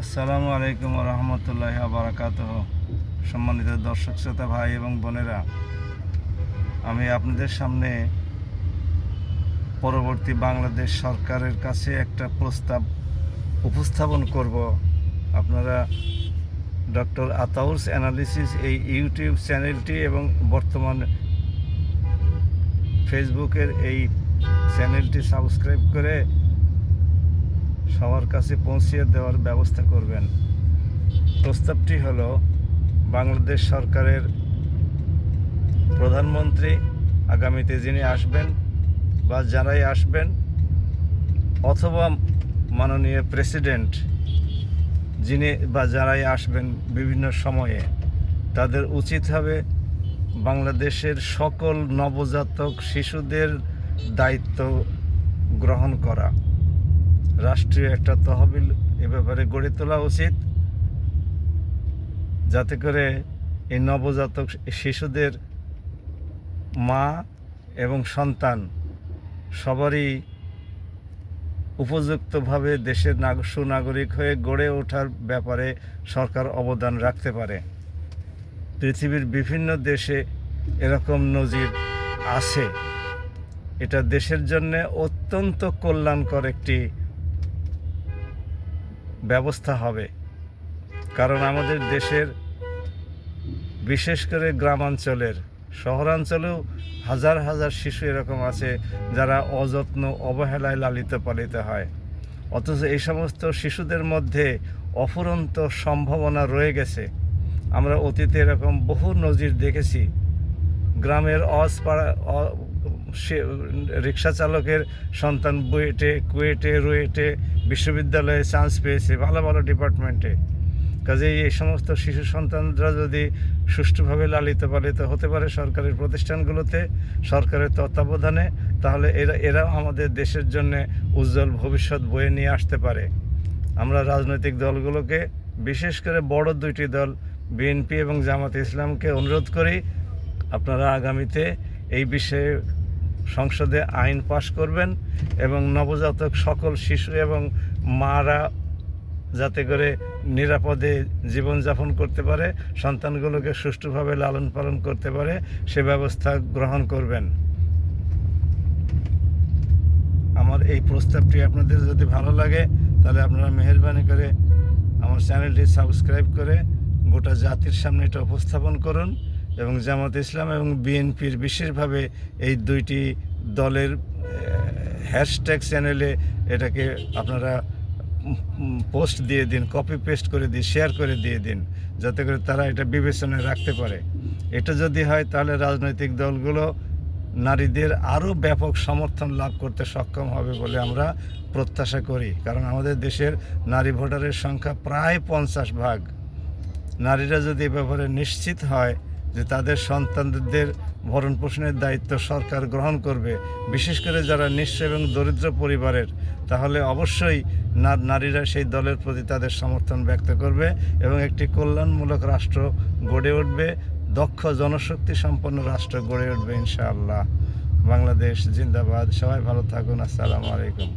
আসসালামু আলাইকুম রহমতুল্লাহি বারাকাতুহ। সম্মানিত দর্শক শ্রোতা ভাই এবং বোনেরা, আমি আপনাদের সামনে পরবর্তী বাংলাদেশ সরকারের কাছে একটা প্রস্তাব উপস্থাপন করব। আপনারা ডক্টর আতাউরস অ্যানালিসিস এই ইউটিউব চ্যানেলটি এবং বর্তমান ফেসবুকের এই চ্যানেলটি সাবস্ক্রাইব করে সবার কাছে পৌঁছিয়ে দেওয়ার ব্যবস্থা করবেন। প্রস্তাবটি হলো, বাংলাদেশ সরকারের প্রধানমন্ত্রী আগামীতে যিনি আসবেন বা যারাই আসবেন, অথবা মাননীয় প্রেসিডেন্ট যিনি বা যারাই আসবেন বিভিন্ন সময়ে, তাদের উচিত হবে বাংলাদেশের সকল নবজাতক শিশুদের দায়িত্ব গ্রহণ করা। রাষ্ট্রীয় একটা তহবিল এ ব্যাপারে গড়ে তোলা উচিত, যাতে করে এই নবজাতক শিশুদের মা এবং সন্তান সবারই উপযুক্তভাবে দেশের সুনাগরিক হয়ে গড়ে ওঠার ব্যাপারে সরকার অবদান রাখতে পারে। পৃথিবীর বিভিন্ন দেশে এরকম নজির আছে। এটা দেশের জন্য অত্যন্ত কল্যাণকর একটি ব্যবস্থা হবে, কারণ আমাদের দেশের বিশেষ করে গ্রামাঞ্চলের, শহরাঞ্চলেও হাজার হাজার শিশু এরকম আছে যারা অযত্ন অবহেলায় লালিত পালিত হয়, অথচ এই সমস্ত শিশুদের মধ্যে অফুরন্ত সম্ভাবনা রয়ে গেছে। আমরা অতীতে এরকম বহু নজির দেখেছি। গ্রামের রিক্সা চালকের সন্তান কুয়েটে রুয়েটে বিশ্ববিদ্যালয়ে চান্স পেয়েছে, ভালো ভালো ডিপার্টমেন্টে। কাজেই এই সমস্ত শিশু সন্তানরা যদি সুষ্ঠুভাবে লালিত পালিত হতে পারে সরকারের প্রতিষ্ঠানগুলোতে, সরকারের তত্ত্বাবধানে, তাহলে এরাও আমাদের দেশের জন্য উজ্জ্বল ভবিষ্যৎ বয়ে নিয়ে আসতে পারে। আমরা রাজনৈতিক দলগুলোকে, বিশেষ করে বড় দুইটি দল বিএনপি এবং জামাতে ইসলামকে অনুরোধ করি, আপনারা আগামীতে এই বিষয়ে সংসদে আইন পাশ করবেন এবং নবজাতক সকল শিশু এবং মারা যাতে করে নিরাপদে জীবনযাপন করতে পারে, সন্তানগুলোকে সুষ্ঠুভাবে লালন পালন করতে পারে, সে ব্যবস্থা গ্রহণ করবেন। আমার এই প্রস্তাবটি আপনাদের যদি ভালো লাগে, তাহলে আপনারা মেহেরবানি করে আমার চ্যানেলটি সাবস্ক্রাইব করে গোটা জাতির সামনে এটা উপস্থাপন করুন এবং জামাত ইসলাম এবং বিএনপির বিশেষভাবে এই দুইটি দলের হ্যাশট্যাগ চ্যানেলে এটাকে আপনারা পোস্ট দিয়ে দিন, কপি পেস্ট করে দিয়ে শেয়ার করে দিয়ে দিন, যাতে করে তারা এটা বিবেচনায় রাখতে পারে। এটা যদি হয়, তাহলে রাজনৈতিক দলগুলো নারীদের আরও ব্যাপক সমর্থন লাভ করতে সক্ষম হবে বলে আমরা প্রত্যাশা করি। কারণ আমাদের দেশের নারী ভোটারের সংখ্যা প্রায় 50%। নারীরা যদি এ ব্যাপারে নিশ্চিত হয় যে তাদের সন্তানদের ভরণ পোষণের দায়িত্ব সরকার গ্রহণ করবে, বিশেষ করে যারা নিঃস্ব এবং দরিদ্র পরিবারের, তাহলে অবশ্যই নারীরা সেই দলের প্রতি তাদের সমর্থন ব্যক্ত করবে এবং একটি কল্যাণমূলক রাষ্ট্র গড়ে উঠবে, দক্ষ জনশক্তি সম্পন্ন রাষ্ট্র গড়ে উঠবে ইনশাআল্লাহ। বাংলাদেশ জিন্দাবাদ। সবাই ভালো থাকুন। আসসালামু আলাইকুম।